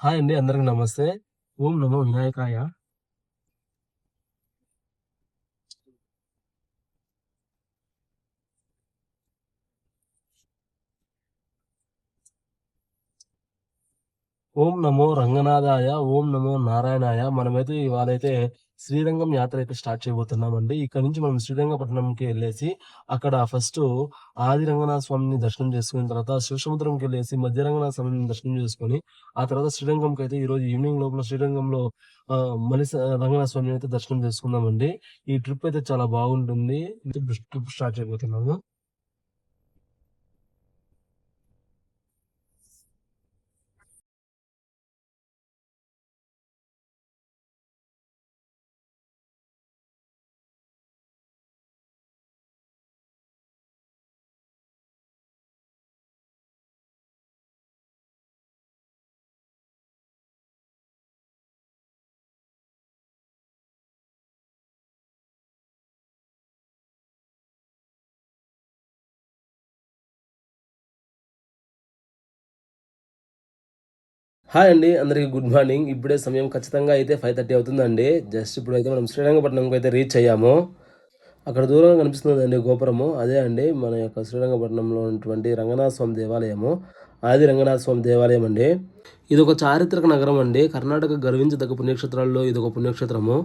Hi అండి. అందరికి నమస్తే. ఓం నమో వినాయకాయ. ఓం నమో రంగనాథాయ. ఓం నమో నారాయణాయ. మనమైతే ఇవాళైతే శ్రీరంగం యాత్ర అయితే స్టార్ట్ చేయబోతున్నామండి. ఇక్కడ నుంచి మనం శ్రీరంగపట్నంకి ఎళ్ళేసి, అక్కడ ఫస్టు ఆది రంగనాథ స్వామిని దర్శనం చేసుకున్న తర్వాత శివసముద్రంకెళ్ళేసి మధ్య రంగనాథ స్వామిని దర్శనం చేసుకొని, ఆ తర్వాత శ్రీరంగంకైతే ఈరోజు ఈవినింగ్ లోపల శ్రీరంగంలో రంగనాథ స్వామిని అయితే దర్శనం చేసుకుందామండి. ఈ ట్రిప్ అయితే చాలా బాగుంటుంది. ట్రిప్ స్టార్ట్ చేయబోతున్నాము. హాయ్ అండి. అందరికి గుడ్ మార్నింగ్. ఇప్పుడే సమయం ఖచ్చితంగా అయితే 5:30 అవుతుందండి. జస్ట్ ఇప్పుడైతే మనం శ్రీరంగపట్నంకి అయితే రీచ్ అయ్యాము. అక్కడ దూరంగా కనిపిస్తుందండి గోపురము. అదే అండి మన యొక్క శ్రీరంగపట్నంలో ఉన్నటువంటి రంగనాథ స్వామి దేవాలయము. ఆది రంగనాథ స్వామి దేవాలయం అండి. ఇదొక చారిత్రక నగరం అండి. కర్ణాటక గర్వించదగ్గ పుణ్యక్షేత్రాల్లో ఇదొక పుణ్యక్షేత్రము.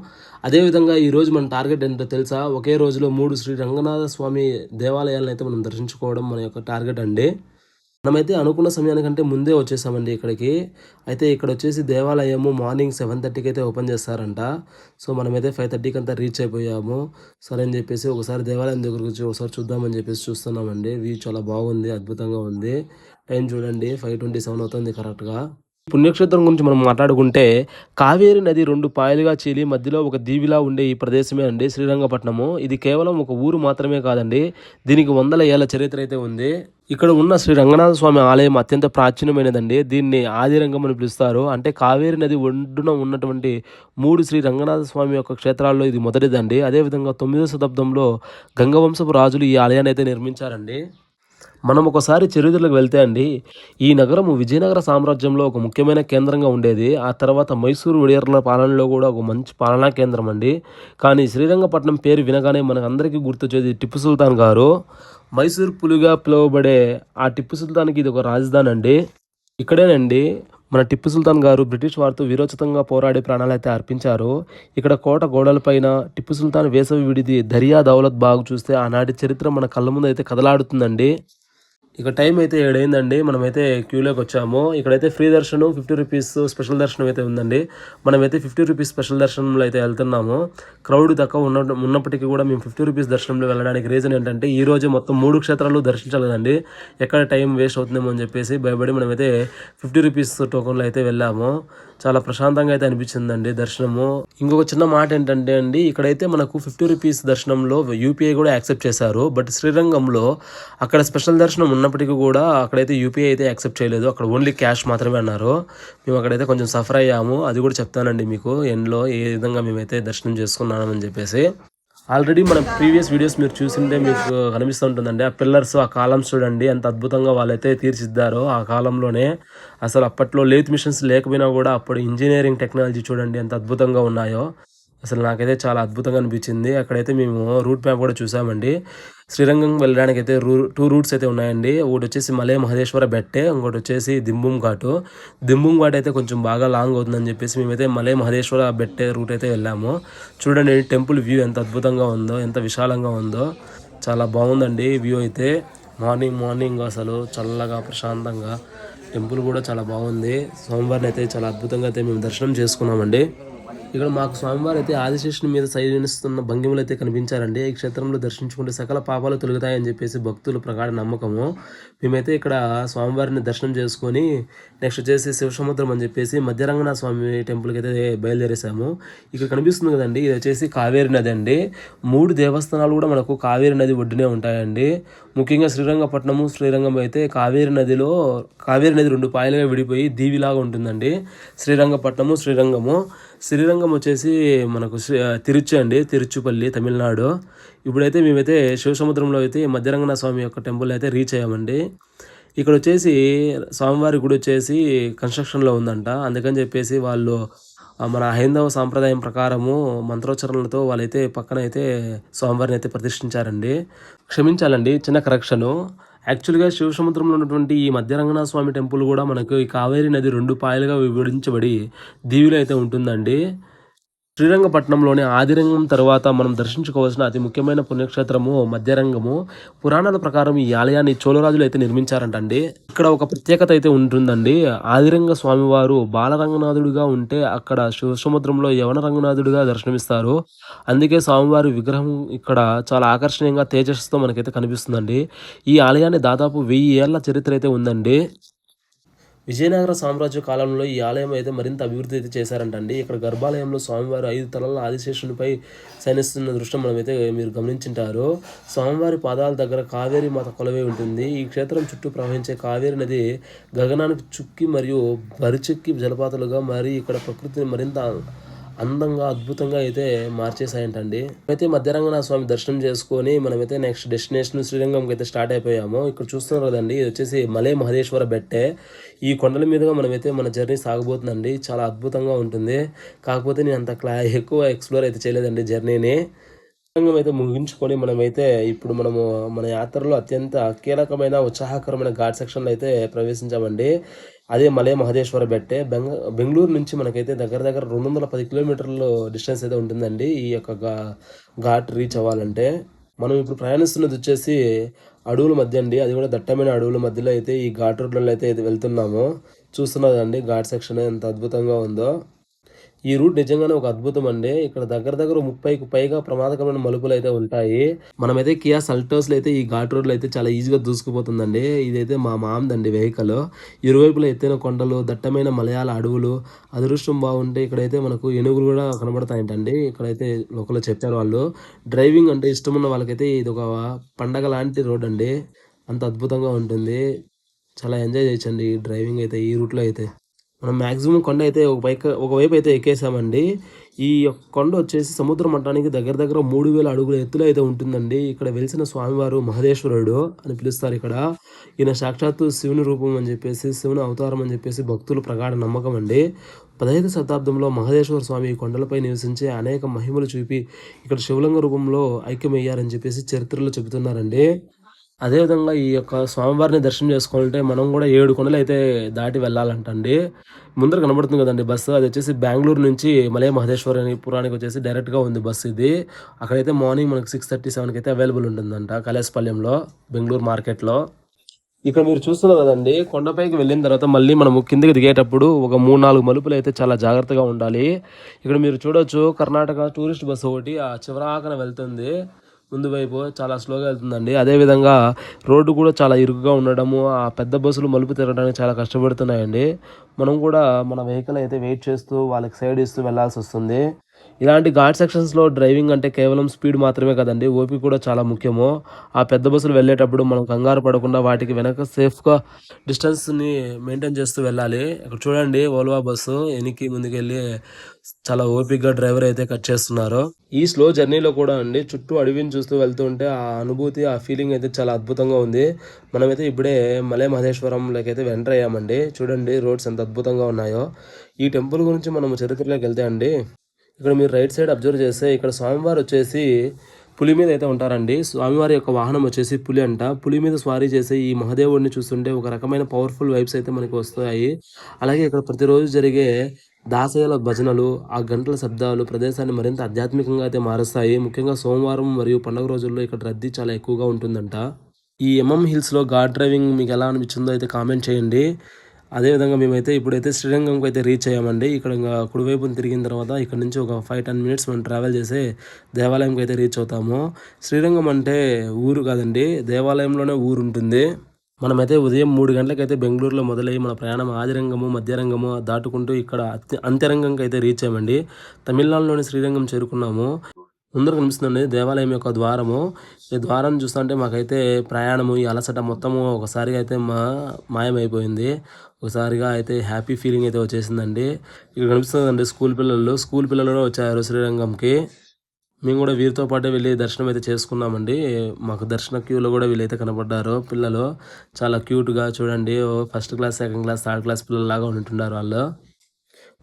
అదేవిధంగా ఈరోజు మన టార్గెట్ ఏంటో తెలుసా? ఒకే రోజులో 3 శ్రీ రంగనాథ స్వామి దేవాలయాలనైతే మనం దర్శించుకోవడం మన యొక్క టార్గెట్ అండి. మనమైతే అనుకున్న సమయానికంటే ముందే వచ్చేసామండి ఇక్కడికి. అయితే ఇక్కడొచ్చేసి దేవాలయము మార్నింగ్ 7:30కి అయితే ఓపెన్ చేస్తారంట. సో, మనమైతే 5:30కి అంతా రీచ్ అయిపోయాము. సరే అని చెప్పేసి ఒకసారి దేవాలయం దగ్గరకు వచ్చి ఒకసారి చూద్దామని చెప్పేసి చూస్తున్నామండి. వ్యూ చాలా బాగుంది. అద్భుతంగా ఉంది. టైం చూడండి 5:27 అవుతుంది కరెక్ట్‌గా. పుణ్యక్షేత్రం గురించి మనం మాట్లాడుకుంటే కావేరి నది 2 పాయలుగా చీలి మధ్యలో ఒక దీవిలా ఉండే ఈ ప్రదేశమే అండి శ్రీరంగపట్నము. ఇది కేవలం ఒక ఊరు మాత్రమే కాదండి. దీనికి వందల ఏళ్ల చరిత్ర అయితే ఉంది. ఇక్కడ ఉన్న శ్రీ రంగనాథ స్వామి ఆలయం అత్యంత ప్రాచీనమైనదండి. దీన్ని ఆదిరంగం అని పిలుస్తారు. అంటే కావేరి నది ఒడ్డున ఉన్నటువంటి 3 శ్రీ రంగనాథ స్వామి యొక్క క్షేత్రాల్లో ఇది మొదటిదండి. అదేవిధంగా 9వ శతాబ్దంలో గంగవంశపు రాజులు ఈ ఆలయాన్ని అయితే నిర్మించారండి. మనం ఒకసారి చరిత్రలోకి వెళ్తే అండి, ఈ నగరము విజయనగర సామ్రాజ్యంలో ఒక ముఖ్యమైన కేంద్రంగా ఉండేది. ఆ తర్వాత మైసూరు ఒడియర్ల పాలనలో కూడా ఒక మంచి పాలనా కేంద్రం అండి. కానీ శ్రీరంగపట్నం పేరు వినగానే మనకందరికీ గుర్తొచ్చేది టిప్పు సుల్తాన్ గారు. మైసూర్ పులిగా పిలువబడే ఆ టిప్పు సుల్తాన్‌కి ఇది ఒక రాజధాని అండి. ఇక్కడేనండి మన టిప్పు సుల్తాన్ గారు బ్రిటిష్ వారితో వీరోచితంగా పోరాడి ప్రాణాలైతే అర్పించారు. ఇక్కడ కోట గోడలపైన టిప్పు సుల్తాన్ వేసవి విడిది దరియా దౌలత్ బాగ్ చూస్తే ఆనాటి చరిత్ర మన కళ్ళ ముందైతే కదలాడుతుందండి. ఇక టైం అయితే 7 అయిందండి. మనమైతే క్యూలోకి వచ్చాము. ఇక్కడైతే ఫ్రీ దర్శనం 50 రూపీస్ స్పెషల్ దర్శనం అయితే ఉందండి. మనమైతే 50 రూపీస్ స్పెషల్ దర్శనంలో అయితే వెళ్తున్నాము. క్రౌడ్ తక్కువ ఉన్నప్పటికీ కూడా మేము 50 రూపీస్ దర్శనంలో వెళ్ళడానికి రీజన్ ఏంటంటే ఈ రోజే మొత్తం 3 క్షేత్రాలు దర్శించాలి కదండి. ఎక్కడ టైం వేస్ట్ అవుతుందేమో అని చెప్పేసి భయపడి మనమైతే 50 రూపీస్ టోకన్లో అయితే వెళ్ళాము. చాలా ప్రశాంతంగా అయితే అనిపించిందండి దర్శనము. ఇంకొక చిన్న మాట ఏంటంటే అండి, ఇక్కడైతే మనకు 50 రూపీస్ దర్శనంలో యూపీఐ కూడా యాక్సెప్ట్ చేశారు. బట్ శ్రీరంగంలో అక్కడ స్పెషల్ దర్శనం ఉన్నప్పటికీ కూడా అక్కడైతే యూపీఐ అయితే యాక్సెప్ట్ చేయలేదు. అక్కడ ఓన్లీ క్యాష్ మాత్రమే అన్నారు. మేము అక్కడైతే కొంచెం సఫర్ అయ్యాము. అది కూడా చెప్తానండి మీకు ఎండ్‌లో ఏ విధంగా మేమైతే దర్శనం చేసుకున్నామని చెప్పేసి. ఆల్రెడీ మన ప్రీవియస్ వీడియోస్ మీరు చూసింటే మీకు కనిపిస్తూ ఉంటుందండి. ఆ పిల్లర్స్, ఆ కాలమ్స్ చూడండి ఎంత అద్భుతంగా వాళ్ళైతే తీర్చిదిద్దారో ఆ కాలంలోనే. అసలు అప్పట్లో లేత్ మిషన్స్ లేకపోయినా కూడా అప్పుడు ఇంజినీరింగ్ టెక్నాలజీ చూడండి ఎంత అద్భుతంగా ఉన్నాయో. అసలు నాకైతే చాలా అద్భుతంగా అనిపించింది. అక్కడైతే మేము రూట్ మ్యాప్ కూడా చూసామండి. శ్రీరంగం వెళ్ళడానికైతే 2 రూట్స్ అయితే ఉన్నాయండి. ఒకటొచ్చేసి మలై మహదేశ్వర బెట్టే, ఇంకోటొచ్చేసి దింబుం ఘాటు. దింబుం ఘాట్ అయితే కొంచెం బాగా లాంగ్ అవుతుందని చెప్పేసి మేమైతే మలై మహదేశ్వర బెట్టే రూట్ అయితే వెళ్ళాము. చూడండి టెంపుల్ వ్యూ ఎంత అద్భుతంగా ఉందో, ఎంత విశాలంగా ఉందో. చాలా బాగుందండి వ్యూ అయితే. మార్నింగ్ అసలు చల్లగా ప్రశాంతంగా టెంపుల్ కూడా చాలా బాగుంది. స్వామివారిని అయితే చాలా అద్భుతంగా అయితే మేము దర్శనం చేసుకున్నామండి. ఇక్కడ మాకు స్వామివారు అయితే ఆదిశేషుని మీద శయనిస్తున్న భంగిమలు అయితే కనిపించారండి. ఈ క్షేత్రంలో దర్శించుకుంటే సకల పాపాలు తొలగుతాయని చెప్పేసి భక్తుల ప్రగాఢ నమ్మకము. మేమైతే ఇక్కడ స్వామివారిని దర్శనం చేసుకొని నెక్స్ట్ వచ్చేసి శివసముద్రం అని చెప్పేసి మధ్యరంగనాథ స్వామి టెంపుల్కి అయితే బయలుదేరేసాము. ఇక్కడ కనిపిస్తుంది కదండి, ఇది వచ్చేసి కావేరి నది అండి. 3 దేవస్థానాలు కూడా మనకు కావేరి నది ఒడ్డునే ఉంటాయండి. ముఖ్యంగా శ్రీరంగం అయితే కావేరి నది 2 పాయలుగా విడిపోయి దీవిలాగా ఉంటుందండి. శ్రీరంగము. శ్రీరంగం వచ్చేసి మనకు తిరుచి అండి, తిరుచుపల్లి తమిళనాడు. ఇప్పుడైతే మేమైతే శివసముద్రంలో అయితే మధ్యరంగనాథ స్వామి యొక్క టెంపుల్ అయితే రీచ్ అయ్యామండి. ఇక్కడొచ్చేసి స్వామివారి గుడొచ్చేసి కన్‌స్ట్రక్షన్‌లో ఉందంట. అందుకని జెప్పేసి వాళ్ళు మన హైందవ సాంప్రదాయం ప్రకారము మంత్రోచ్చారణలతో వాళ్ళైతే పక్కనైతే స్వామివారినైతే ప్రతిష్ఠించారండి. క్షమించాలండి, చిన్న కరెక్షను. యాక్చువల్‌గా శివసముద్రంలో ఉన్నటువంటి ఈ మధ్య రంగనాథ స్వామి టెంపుల్ గూడా మనకు ఈ కావేరీ నది 2 పాయలుగా విభజించబడి దీవిలో అయితే ఉంటుందండి. శ్రీరంగపట్నంలోని ఆదిరంగం తర్వాత మనం దర్శించుకోవాల్సిన అతి ముఖ్యమైన పుణ్యక్షేత్రము మధ్యరంగము. పురాణాల ప్రకారం ఈ ఆలయాన్ని చోళరాజులు అయితే నిర్మించారంటండి. ఇక్కడ ఒక ప్రత్యేకత అయితే ఉంటుందండి. ఆదిరంగ స్వామివారు బాలరంగనాథుడిగా ఉంటే అక్కడ శివసముద్రంలో యవన రంగనాథుడిగా దర్శనమిస్తారు. అందుకే స్వామివారి విగ్రహం ఇక్కడ చాలా ఆకర్షణీయంగా తేజస్సుతో మనకైతే కనిపిస్తుందండి. ఈ ఆలయాన్ని దాదాపు 1000 ఏళ్ల చరిత్ర అయితే ఉందండి. విజయనగర సామ్రాజ్య కాలంలో ఈ ఆలయం అయితే మరింత అభివృద్ధి అయితే చేశారంటండి. ఇక్కడ గర్భాలయంలో స్వామివారు 5 తలల ఆదిశేషునిపై శయనిస్తున్న దృశ్యం మనమైతే మీరు గమనించుంటారు. స్వామివారి పాదాల దగ్గర కావేరీ మాత కొలువై ఉంటుంది. ఈ క్షేత్రం చుట్టూ ప్రవహించే కావేరీ నది గగనానికి చుక్కి మరియు బరిచెక్కి జలపాతాలుగా మరి ఇక్కడ ప్రకృతిని మరింత అందంగా, అద్భుతంగా అయితే మార్చేసాయంటండి. అయితే మధ్యరంగనాథ స్వామి దర్శనం చేసుకొని మనమైతే నెక్స్ట్ డెస్టినేషన్ శ్రీరంగంకి అయితే స్టార్ట్ అయిపోయాము. ఇక్కడ చూస్తున్నారు కదండీ, ఇది వచ్చేసి మలై మహదేశ్వర బెట్టే. ఈ కొండల మీదుగా మనమైతే మన జర్నీ సాగబోతుందండి. చాలా అద్భుతంగా ఉంటుంది. కాకపోతే నేను అంత ఎక్కువ ఎక్స్‌ప్లోర్ అయితే చేయలేదండి జర్నీని. శ్రీరంగం అయితే ముగించుకొని మనమైతే ఇప్పుడు మన యాత్రలో అత్యంత కీలకమైన, ఉత్సాహకరమైన ఘాట్ సెక్షన్‌లో అయితే ప్రవేశించామండి. అదే మలై మహదేశ్వర బెట్టే. బెంగుళూరు నుంచి మనకైతే దగ్గర దగ్గర 210 కిలోమీటర్లు డిస్టెన్స్ అయితే ఉంటుందండి ఈ యొక్క ఘాట్ రీచ్ అవ్వాలంటే. మనం ఇప్పుడు ప్రయాణిస్తున్నది వచ్చేసి అడవుల మధ్య అండి. అది కూడా దట్టమైన అడవుల మధ్యలో అయితే ఈ ఘాట్ రోడ్లలో అయితే వెళ్తున్నాము. చూస్తున్నారు కదండీ ఘాట్ సెక్షన్ ఎంత అద్భుతంగా ఉందో. ఈ రూట్ నిజంగానే ఒక అద్భుతం అండి. ఇక్కడ దగ్గర దగ్గర 30కి పైగా ప్రమాదకరమైన మలుపులైతే ఉంటాయి. మనమైతే కియా సెల్టోస్‌లో అయితే ఈ ఘాట్ రోడ్‌లో అయితే చాలా ఈజీగా దూసుకుపోతుందండి. ఇదైతే మా మామదండి వెహికల్. ఇరువైపులా ఎత్తైన కొండలు, దట్టమైన మలయాళ అడవులు. అదృష్టం బాగుంటే ఇక్కడైతే మనకు ఏనుగులు కూడా కనబడతాయంటండి. ఇక్కడైతే లోకల్‌లో చెప్పారు వాళ్ళు. డ్రైవింగ్ అంటే ఇష్టమున్న వాళ్ళకైతే ఇదొక పండగ లాంటి రోడ్ అండి. అంత అద్భుతంగా ఉంటుంది. చాలా ఎంజాయ్ చేయొచ్చండి ఈ డ్రైవింగ్ అయితే ఈ రూట్‌లో అయితే. మనం మాక్సిమం కొండ అయితే ఒకవైపు అయితే ఎక్కేసామండి. ఈ యొక్క కొండ వచ్చేసి సముద్ర మట్టానికి దగ్గర దగ్గర 3000 అడుగుల ఎత్తులో అయితే ఉంటుందండి. ఇక్కడ వెలిసిన స్వామివారు మహదేశ్వరుడు అని పిలుస్తారు ఇక్కడ. ఈయన సాక్షాత్తు శివుని రూపం అని చెప్పేసి, శివుని అవతారం అని చెప్పేసి భక్తుల ప్రగాఢ నమ్మకం అండి. 15వ శతాబ్దంలో మహదేశ్వర స్వామి ఈ కొండలపై నివసించి అనేక మహిమలు చూపి ఇక్కడ శివలింగ రూపంలో ఐక్యమయ్యారని చెప్పేసి చరిత్రలో చెబుతున్నారండి. అదేవిధంగా ఈ యొక్క స్వామివారిని దర్శనం చేసుకోవాలంటే మనం కూడా 7 కొండలైతే దాటి వెళ్ళాలంటండి. ముందర కనబడుతుంది కదండీ బస్సు. అదొచ్చేసి బెంగుళూరు నుంచి మలై మహదేశ్వరపురానికి వచ్చేసి డైరెక్ట్‌గా ఉంది బస్సు ఇది. అక్కడైతే మార్నింగ్ మనకు 6:30, 7కి అయితే అవైలబుల్ ఉంటుందంట కైలాసపాలెంలో, బెంగుళూరు మార్కెట్‌లో. ఇక్కడ మీరు చూస్తున్నారు కదండీ, కొండపైకి వెళ్ళిన తర్వాత మళ్ళీ మనము కిందకి దిగేటప్పుడు ఒక 3, 4 మలుపులైతే చాలా జాగ్రత్తగా ఉండాలి. ఇక్కడ మీరు చూడొచ్చు, కర్ణాటక టూరిస్ట్ బస్సు ఒకటి ఆ చివరాకన వెళ్తుంది. ముందు వైపు చాలా స్లోగా వెళ్తుందండి. అదేవిధంగా రోడ్డు కూడా చాలా ఇరుకుగా ఉండడము, ఆ పెద్ద బస్సులు మలుపు తిరగడానికి చాలా కష్టపడుతున్నాయండి. మనం కూడా మన వెహికల్ అయితే వెయిట్ చేస్తూ వాళ్ళకి సైడ్ ఇస్తూ వెళ్ళాల్సొస్తుంది. ఇలాంటి ఘాట్ సెక్షన్స్‌లో డ్రైవింగ్ అంటే కేవలం స్పీడ్ మాత్రమే కాదండి, ఓపిక కూడా చాలా ముఖ్యము. ఆ పెద్ద బస్సులు వెళ్ళేటప్పుడు మనం కంగారు పడకుండా వాటికి వెనక సేఫ్‌గా డిస్టెన్స్‌ని మెయింటైన్ చేస్తూ వెళ్ళాలి. ఇక్కడ చూడండి, వోల్వో బస్సు ఎనికి ముందుకెళ్ళి చాలా ఓపికగా డ్రైవర్ అయితే కట్ చేస్తున్నారు. ఈ స్లో జర్నీలో కూడా అండి చుట్టూ అడవిని చూస్తూ వెళ్తుంటే ఆ అనుభూతి, ఆ ఫీలింగ్ అయితే చాలా అద్భుతంగా ఉంది. మనమైతే ఇప్పుడే మలై మహదేశ్వరంలోకి అయితే ఎంటర్ అయ్యామండి. చూడండి రోడ్స్ ఎంత అద్భుతంగా ఉన్నాయో. ఈ టెంపుల్ గురించి మనం చరిత్రలోకి వెళ్తే అండి, ఇక్కడ మీరు రైట్ సైడ్ అబ్జర్వ్ చేస్తే ఇక్కడ స్వామివారు వచ్చేసి పులి మీద అయితే ఉంటారండి. స్వామివారి యొక్క వాహనం వచ్చేసి పులి అంట. పులి మీద స్వారీ చేసే ఈ మహాదేవుడిని చూస్తుంటే ఒక రకమైన పవర్ఫుల్ వైబ్స్ అయితే మనకి వస్తాయి. అలాగే ఇక్కడ ప్రతిరోజు జరిగే దాసయ్యల భజనలు, ఆ గంటల శబ్దాలు ప్రదేశాన్ని మరింత ఆధ్యాత్మికంగా అయితే మారుస్తాయి. ముఖ్యంగా సోమవారం మరియు పండుగ రోజుల్లో ఇక్కడ రద్దీ చాలా ఎక్కువగా ఉంటుందంట. ఈ హిల్స్‌లో ఘాట్ డ్రైవింగ్ మీకు ఎలా అనిపించిందో అయితే కామెంట్ చేయండి. అదేవిధంగా మేమైతే ఇప్పుడైతే శ్రీరంగంకి అయితే రీచ్ అయ్యామండి. ఇక్కడ కుడివైపున తిరిగిన తర్వాత ఇక్కడ నుంచి ఒక 5, 10 మినిట్స్ మనం ట్రావెల్ చేసి దేవాలయంకి అయితే రీచ్ అవుతాము. శ్రీరంగం అంటే ఊరు కాదండి, దేవాలయంలోనే ఊరు ఉంటుంది. మనమైతే ఉదయం 3 గంటలకైతే బెంగుళూరులో మొదలయ్యి మన ప్రయాణం ఆదిరంగము, మధ్యరంగము దాటుకుంటూ ఇక్కడ అంత్యరంగంకి అయితే రీచ్ అయ్యామండి. తమిళనాడులోని శ్రీరంగం చేరుకున్నాము. ముందర కనిపిస్తుందండి దేవాలయం యొక్క ద్వారము. ఈ ద్వారం చూస్తుంటే మాకైతే ప్రయాణము, ఈ అలసట మొత్తము ఒకసారిగా అయితే మాయమైపోయింది. ఒకసారిగా అయితే హ్యాపీ ఫీలింగ్ అయితే వచ్చేసిందండి. ఇక్కడ కనిపిస్తుందండి స్కూల్ పిల్లలు కూడా వచ్చారు శ్రీరంగంకి. మేము కూడా వీరితో పాటే వెళ్ళి దర్శనం అయితే చేసుకున్నామండి. మాకు దర్శన క్యూలో కూడా వీళ్ళైతే కనపడ్డారు పిల్లలు. చాలా క్యూట్‌గా చూడండి. First class, second class, third class పిల్లల్లాగా ఉంటున్నారు వాళ్ళు.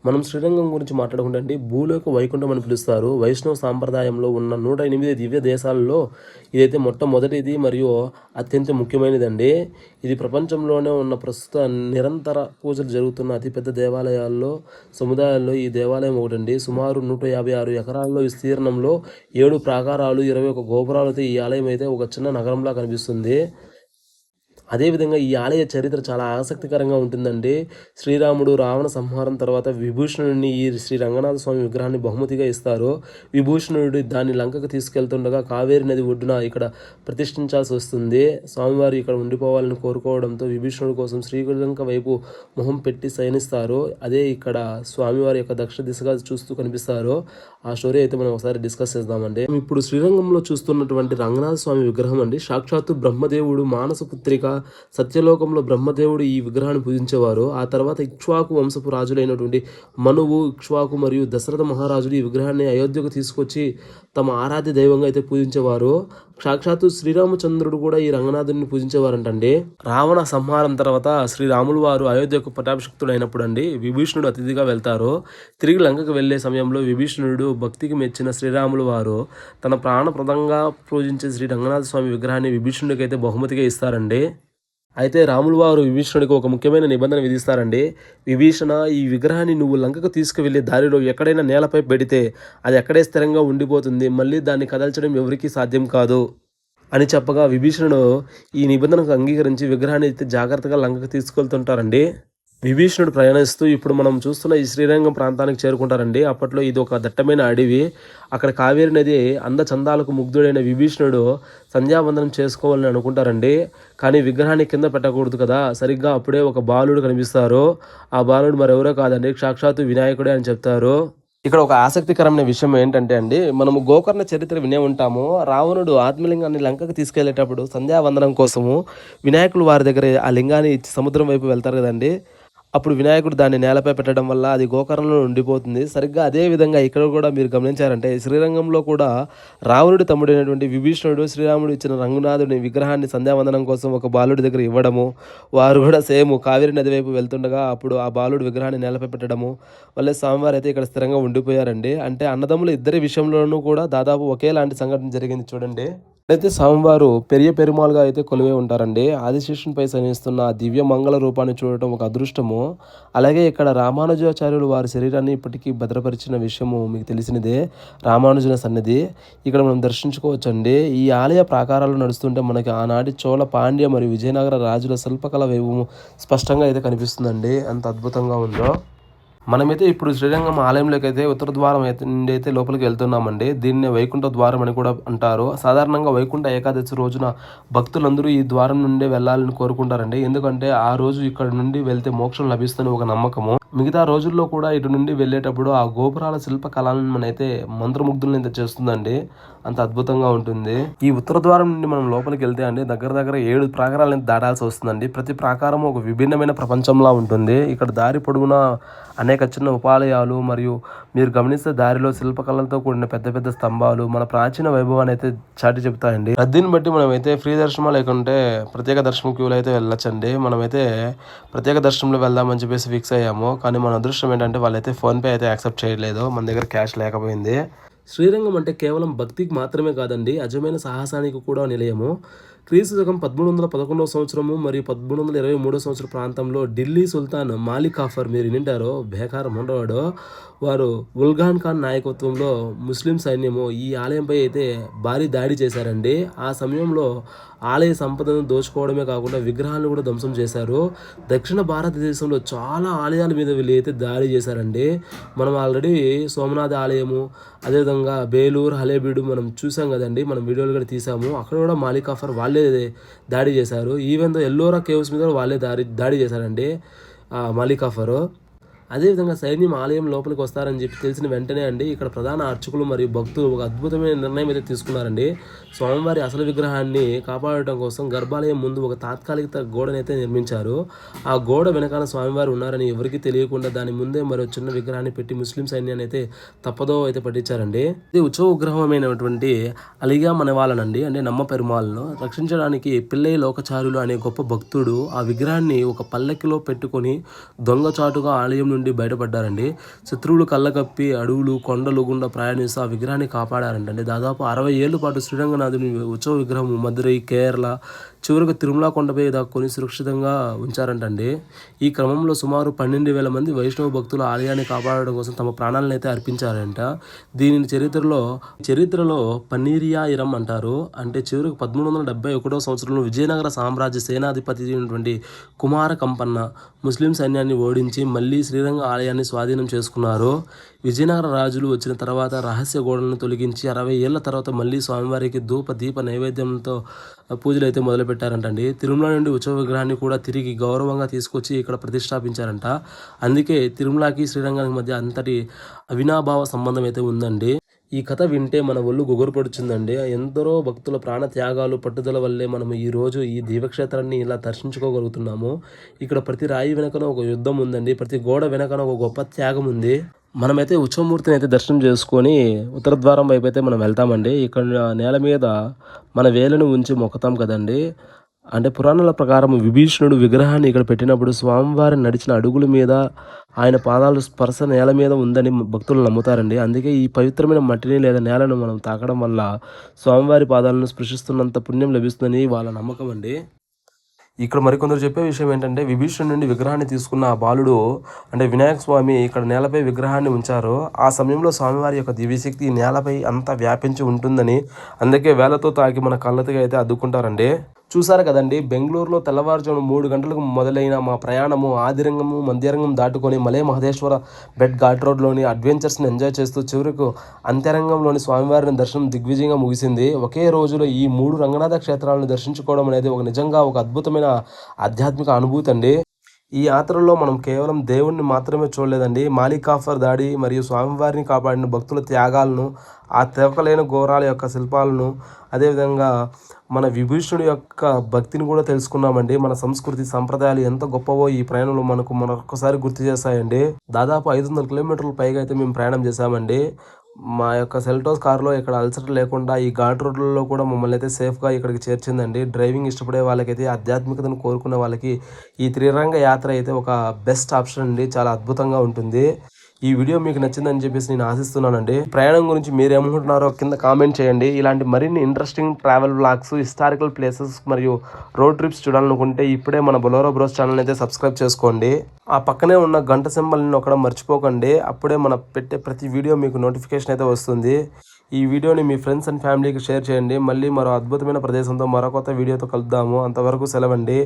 మనం శ్రీరంగం గురించి మాట్లాడుకుంటే అండి, భూలోక వైకుంఠం అని పిలుస్తారు. వైష్ణవ సాంప్రదాయంలో ఉన్న 108 దివ్య దేశాలలో ఇదైతే మొట్టమొదటిది మరియు అత్యంత ముఖ్యమైనదండి. ఇది ప్రపంచంలోనే ఉన్న ప్రస్తుత నిరంతర పూజలు జరుగుతున్న అతిపెద్ద దేవాలయాల్లో సముదాయాల్లో ఈ దేవాలయం ఒకటండి. సుమారు 156 ఎకరాల్లో విస్తీర్ణంలో 7 ప్రాకారాలు, 21 గోపురాలతో ఈ ఆలయం అయితే ఒక చిన్న నగరంలా కనిపిస్తుంది. అదేవిధంగా ఈ ఆలయ చరిత్ర చాలా ఆసక్తికరంగా ఉంటుందండి. శ్రీరాముడు రావణ సంహారం తర్వాత విభూషణుడిని ఈ శ్రీ రంగనాథ స్వామి విగ్రహాన్ని బహుమతిగా ఇస్తారు. విభూషణుడు దాన్ని లంకకు తీసుకెళ్తుండగా కావేరి నది ఒడ్డున ఇక్కడ ప్రతిష్ఠించాల్సి వస్తుంది. స్వామివారు ఇక్కడ ఉండిపోవాలని కోరుకోవడంతో విభీషణుడి కోసం శ్రీలంక వైపు మొహం పెట్టి శయనిస్తారు. అదే ఇక్కడ స్వామివారి యొక్క దక్షిణ దిశగా చూస్తూ కనిపిస్తారు. ఆ స్టోరీ అయితే మనం ఒకసారి డిస్కస్ చేద్దామండి. ఇప్పుడు శ్రీరంగంలో చూస్తున్నటువంటి రంగనాథ స్వామి విగ్రహం అండి, సాక్షాత్తు బ్రహ్మదేవుడు మానస పుత్రిక సత్యలోకంలో బ్రహ్మదేవుడు ఈ విగ్రహాన్ని పూజించేవారు. ఆ తర్వాత ఇక్ష్వాకు వంశపు రాజులైనటువంటి మనువు, ఇక్ష్వాకు మరియు దశరథ మహారాజులు ఈ విగ్రహాన్ని అయోధ్యకు తీసుకొచ్చి తమ ఆరాధ్య దైవంగా అయితే పూజించేవారు. సాక్షాత్తు శ్రీరామచంద్రుడు కూడా ఈ రంగనాథుని పూజించేవారంటండి. రావణ సంహారం తర్వాత శ్రీరాములు వారు అయోధ్యకు పట్టాభిషిక్తుడు అయినప్పుడు అండి విభీషణుడు అతిథిగా వెళ్తారు. తిరిగి లంకకు వెళ్లే సమయంలో విభీషణుడు భక్తికి మెచ్చిన శ్రీరాములు వారు తన ప్రాణప్రదంగా పూజించే శ్రీ రంగనాథ స్వామి విగ్రహాన్ని విభీషణుడికి అయితే బహుమతిగా ఇస్తారండి. అయితే రాములు వారు విభీషణుడికి ఒక ముఖ్యమైన నిబంధన విధిస్తారండి. విభీషణ, ఈ విగ్రహాన్ని నువ్వు లంకకు తీసుకువెళ్ళే దారిలో ఎక్కడైనా నేలపై పెడితే అది అక్కడే స్థిరంగా ఉండిపోతుంది, మళ్ళీ దాన్ని కదల్చడం ఎవరికీ సాధ్యం కాదు అని చెప్పగా విభీషణుడు ఈ నిబంధనకు అంగీకరించి విగ్రహాన్ని అయితే జాగ్రత్తగా లంకకు తీసుకెళ్తుంటారండి. విభీషణుడు ప్రయాణిస్తూ ఇప్పుడు మనం చూస్తున్న ఈ శ్రీరంగం ప్రాంతానికి చేరుకుంటారండి. అప్పట్లో ఇది ఒక దట్టమైన అడవి. అక్కడ కావేరి నది అందచందాలకు ముగ్ధుడైన విభీషణుడు సంధ్యావందనం చేసుకోవాలని అనుకుంటారండి. కానీ విగ్రహాన్ని కింద పెట్టకూడదు కదా. సరిగ్గా అప్పుడే ఒక బాలుడు కనిపిస్తారు. ఆ బాలుడు మరెవరో కాదండి, సాక్షాత్తు వినాయకుడే అని చెప్తారు. ఇక్కడ ఒక ఆసక్తికరమైన విషయం ఏంటంటే అండి, మనము గోకర్ణ చరిత్ర వినే ఉంటాము. రావణుడు ఆత్మలింగాన్ని లంకకు తీసుకెళ్లేటప్పుడు సంధ్యావందనం కోసము వినాయకులు వారి దగ్గర ఆ లింగాన్ని ఇచ్చి సముద్రం వైపు వెళ్తారు కదండి. అప్పుడు వినాయకుడు దాన్ని నేలపై పెట్టడం వల్ల అది గోకర్ణంలో ఉండిపోతుంది. సరిగ్గా అదే విధంగా ఇక్కడ కూడా మీరు గమనించారంటే శ్రీరంగంలో కూడా రావణుడి తమ్ముడైనటువంటి విభీషణుడు శ్రీరాముడు ఇచ్చిన రంగనాథుని విగ్రహాన్ని సంధ్యావందనం కోసం ఒక బాలుడి దగ్గర ఇవ్వడము, వారు కూడా సేమ్ కావేరి నది వైపు వెళ్తుండగా అప్పుడు ఆ బాలుడి విగ్రహాన్ని నేలపై పెట్టడము వల్లే స్వామివారు అయితే ఇక్కడ స్థిరంగా ఉండిపోయారండి. అంటే అన్నదమ్ములు ఇద్దరి విషయంలోనూ కూడా దాదాపు ఒకేలాంటి సంఘటన జరిగింది చూడండి. అయితే స్వామివారు పెరియ పెరుమాలుగా అయితే కొలువై ఉంటారండి. ఆదిశేషునిపై శయనిస్తున్న ఆ దివ్య మంగళ రూపాన్ని చూడటం ఒక అదృష్టము. అలాగే ఇక్కడ రామానుజాచార్యులు వారి శరీరాన్ని ఇప్పటికీ భద్రపరిచిన విషయము మీకు తెలిసినదే. రామానుజుల సన్నిధి ఇక్కడ మనం దర్శించుకోవచ్చండి. ఈ ఆలయ ప్రాకారాలు నడుస్తుంటే మనకి ఆనాటి చోళ, పాండ్య మరియు విజయనగర రాజుల శిల్పకళ వైభవము స్పష్టంగా అయితే కనిపిస్తుందండి. అంత అద్భుతంగా ఉందో. మనమైతే ఇప్పుడు శ్రీరంగం ఆలయంలోకి అయితే ఉత్తర ద్వారం నుండి అయితే లోపలికి వెళ్తున్నామండి. దీన్నే వైకుంఠ ద్వారం అని కూడా అంటారు. సాధారణంగా వైకుంఠ ఏకాదశి రోజున భక్తులందరూ ఈ ద్వారం నుండే వెళ్ళాలని కోరుకుంటారండి. ఎందుకంటే ఆ రోజు ఇక్కడ నుండి వెళ్తే మోక్షం లభిస్తుందని ఒక నమ్మకము. మిగతా రోజుల్లో కూడా ఇటు నుండి వెళ్ళేటప్పుడు ఆ గోపురాల శిల్పకళలను మనైతే మంత్రముగ్ధులను అయితే చేస్తుందండి. అంత అద్భుతంగా ఉంటుంది. ఈ ఉత్తర ద్వారం నుండి మనం లోపలికి వెళ్తే అండి దగ్గర 7 ప్రాకారాలను దాటాల్సి వస్తుందండి. ప్రతి ప్రాకారం ఒక విభిన్నమైన ప్రపంచంలా ఉంటుంది. ఇక్కడ దారి పొడవునా అనేక చిన్న ఉపాలయాలు మరియు మీరు గమనిస్తే దారిలో శిల్పకళలతో కూడిన పెద్ద పెద్ద స్తంభాలు మన ప్రాచీన వైభవాన్ని అయితే చాటి చెప్తాయండి. రద్దీని బట్టి మనమైతే ఫ్రీ దర్శనం లేకుంటే ప్రత్యేక దర్శనం క్యూలో అయితే వెళ్ళొచ్చండి. మనమైతే ప్రత్యేక దర్శనంలో వెళ్దామని చెప్పేసి ఫిక్స్ అయ్యాము. కానీ మన అదృష్టం ఏంటంటే వాళ్ళైతే ఫోన్పే అయితే యాక్సెప్ట్ చేయలేదు. మన దగ్గర క్యాష్ లేకపోయింది. శ్రీరంగం అంటే కేవలం భక్తికి మాత్రమే కాదండి, అజమైన సాహసానికి కూడా నిలయము. క్రీస్తు శకం 1311 సంవత్సరము మరియు 1323 సంవత్సరం ప్రాంతంలో ఢిల్లీ సుల్తాన్ మాలిక్ కాఫర్, మీరు వింటారో బేకారం ఉండవాడో, వారు ఉల్ఘాన్ ఖాన్ నాయకత్వంలో ముస్లిం సైన్యము ఈ ఆలయంపై అయితే భారీ దాడి చేశారండి. ఆ సమయంలో ఆలయ సంపదను దోచుకోవడమే కాకుండా విగ్రహాలను కూడా ధ్వంసం చేశారు. దక్షిణ భారతదేశంలో చాలా ఆలయాల మీద వీళ్ళు అయితే దాడి చేశారండి. మనం ఆల్రెడీ సోమనాథ ఆలయము, అదేవిధంగా బేలూరు, హలేబీడు మనం చూసాం కదండి, మనం వీడియోలు కూడా తీసాము. అక్కడ కూడా మాలిక్ కాఫర్ వాళ్ళే దాడి చేశారు. ఈవెన్ దో ఎల్లోరా కేవ్స్ మీద వాళ్ళే దాడి చేశారండి మాలిక్ కాఫర్. అదేవిధంగా సైన్యం ఆలయం లోపలికి వస్తారని చెప్పి తెలిసిన వెంటనే అండి ఇక్కడ ప్రధాన అర్చకులు మరియు భక్తులు ఒక అద్భుతమైన నిర్ణయం అయితే తీసుకున్నారండి. స్వామివారి అసలు విగ్రహాన్ని కాపాడటం కోసం గర్భాలయం ముందు ఒక తాత్కాలిక గోడనైతే నిర్మించారు. ఆ గోడ వెనకాల స్వామివారు ఉన్నారని ఎవరికీ తెలియకుండా దాని ముందే మరో చిన్న విగ్రహాన్ని పెట్టి ముస్లిం సైన్యాన్ని అయితే తప్పదో అయితే పట్టించారండి. ఇది ఉత్సవ విగ్రహమైనటువంటి అలిగా మనవాలనండి అంటే నమ్మ పెరుమాళ్ళను రక్షించడానికి పిల్లై లోకచారులు అనే గొప్ప భక్తుడు ఆ విగ్రహాన్ని ఒక పల్లకిలో పెట్టుకొని దొంగచాటుగా ఆలయం నుండి బయటపడ్డారండి. శత్రువులు కళ్ళకప్పి అడవులు కొండలు గుండా ప్రయాణిస్తూ ఆ విగ్రహాన్ని కాపాడారంటండి. దాదాపు 60 ఏళ్ల పాటు శ్రీరంగనాథుని ఉత్సవ విగ్రహం మదురై, కేరళ, చివరకు తిరుమల కొండపై దాక్కుని సురక్షితంగా ఉంచారంటండి. ఈ క్రమంలో సుమారు 12,000 మంది వైష్ణవ భక్తులు ఆలయాన్ని కాపాడడం కోసం తమ ప్రాణాలను అయితే అర్పించారంట. దీనిని చరిత్రలో పన్నీరియాయిరం అంటారు. అంటే చివరికి 1371 సంవత్సరంలో విజయనగర సామ్రాజ్య సేనాధిపతి అయినటువంటి కుమార కంపన్న ముస్లిం సైన్యాన్ని ఓడించి మళ్ళీ శ్రీరంగ ఆలయాన్ని స్వాధీనం చేసుకున్నారు. విజయనగర రాజులు వచ్చిన తర్వాత రహస్య గోడలను తొలగించి 60 ఏళ్ల తర్వాత మళ్ళీ స్వామివారికి ధూప దీప నైవేద్యంతో పూజలు అయితే మొదలుపెట్టారంటండి. తిరుమల నుండి ఉత్సవ విగ్రహాన్ని కూడా తిరిగి గౌరవంగా తీసుకొచ్చి ఇక్కడ ప్రతిష్టాపించారంట. అందుకే తిరుమలకి శ్రీరంగానికి మధ్య అంతటి అవినాభావ సంబంధం అయితే ఉందండి. ఈ కథ వింటే మన ఒళ్ళు గుగురుపడుచుందండి. ఎందరో భక్తుల ప్రాణ త్యాగాలు పట్టుదల వల్లే మనం ఈరోజు ఈ దీవక్షేత్రాన్ని ఇలా దర్శించుకోగలుగుతున్నాము. ఇక్కడ ప్రతి రాయి వెనకన ఒక యుద్ధం ఉందండి. ప్రతి గోడ వెనకన ఒక గొప్ప త్యాగం ఉంది. మనమైతే ఉత్సవమూర్తిని అయితే దర్శనం చేసుకొని ఉత్తర ద్వారం వైపు అయితే మనం వెళ్తామండి. ఇక్కడ నేల మీద మన వేలను ఉంచి మొక్కుతాం కదండి. అంటే పురాణాల ప్రకారం విభీషణుడు విగ్రహాన్ని ఇక్కడ పెట్టినప్పుడు స్వామివారి నడిచిన అడుగుల మీద ఆయన పాదాలు స్పర్శ నేల మీద ఉందని భక్తులు నమ్ముతారండి. అందుకే ఈ పవిత్రమైన మట్టిని లేదా నేలను మనం తాకడం వల్ల స్వామివారి పాదాలను స్పృశిస్తున్నంత పుణ్యం లభిస్తుందని వాళ్ళ నమ్మకం అండి. ఇక్కడ మరికొందరు చెప్పే విషయం ఏంటంటే విభీషణుడి నుండి విగ్రహాన్ని తీసుకున్న ఆ బాలుడు అంటే వినాయక స్వామి ఇక్కడ నేలపై విగ్రహాన్ని ఉంచారు. ఆ సమయంలో స్వామివారి యొక్క దివ్యశక్తి ఈ నేలపై అంతా వ్యాపించి ఉంటుందని, అందుకే వేలతో తాకి మన కళ్ళతో అయితే అద్దుకుంటారండి. చూసారు కదండి, బెంగళూరులో తెల్లవారుజాము 3 గంటలకు మొదలైన మా ప్రయాణము ఆదిరంగము మధ్యరంగం దాటుకొని మలై మహదేశ్వర బెడ్ ఘాట్ రోడ్లోని అడ్వెంచర్స్ని ఎంజాయ్ చేస్తూ చివరకు అంత్యరంగంలోని స్వామివారిని దర్శనం దిగ్విజయంగా ముగిసింది. ఒకే రోజులో ఈ 3 రంగనాథ క్షేత్రాలను దర్శించుకోవడం అనేది నిజంగా ఒక అద్భుతమైన ఆధ్యాత్మిక అనుభూతి అండి. ఈ యాత్రలో మనం కేవలం దేవుణ్ణి మాత్రమే చూడలేదండి, మాలికాఫర్ దాడి మరియు స్వామివారిని కాపాడిన భక్తుల త్యాగాలను, ఆ తెవకలేని ఘోరాల యొక్క శిల్పాలను, అదేవిధంగా మన విభీషణుడి యొక్క భక్తిని కూడా తెలుసుకున్నామండి. మన సంస్కృతి సంప్రదాయాలు ఎంత గొప్పవో ఈ ప్రయాణంలో మనకు మరొకసారి గుర్తు చేస్తాయండి. దాదాపు 500 కిలోమీటర్ల పైగా అయితే మేము ప్రయాణం చేశామండి. మా యొక్క సెల్టోస్ కారులో ఇక్కడ అలసట లేకుండా ఈ ఘాట్ రోడ్లలో కూడా మమ్మల్ని అయితే సేఫ్గా ఇక్కడికి చేర్చిందండి. డ్రైవింగ్ ఇష్టపడే వాళ్ళకైతే ఆధ్యాత్మికతను కోరుకునే వాళ్ళకి ఈ త్రిరంగ యాత్ర అయితే ఒక బెస్ట్ ఆప్షన్ అండి. చాలా అద్భుతంగా ఉంటుంది. ఈ వీడియో మీకు నచ్చిందని చెప్పేసి నేను ఆశిస్తున్నానండి. ప్రయాణం గురించి మీరు ఏమనుకుంటున్నారో కింద కామెంట్ చేయండి. ఇలాంటి మరిన్ని interesting travel vlogs, historical places మరియు రోడ్ ట్రిప్స్ చూడాలనుకుంటే ఇప్పుడే మన బొలోరో బ్రోస్ ఛానల్ అయితే సబ్స్క్రైబ్ చేసుకోండి. ఆ పక్కనే ఉన్న గంట సింబల్ని నొక్కడం మర్చిపోకండి. అప్పుడే మన పెట్టే ప్రతి వీడియో మీకు నోటిఫికేషన్ అయితే వస్తుంది. ఈ వీడియోని మీ ఫ్రెండ్స్ అండ్ ఫ్యామిలీకి షేర్ చేయండి. మళ్ళీ మరో అద్భుతమైన ప్రదేశంతో మరో కొత్త వీడియోతో కలుద్దాము. అంతవరకు సెలవండి.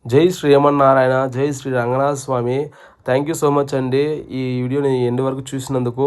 జై శ్రీమన్నారాయణ, జై Shri Ranganatha Swamy. Thank you so much అండి ఈ వీడియోని ఎండ్ వరకు చూసినందుకు.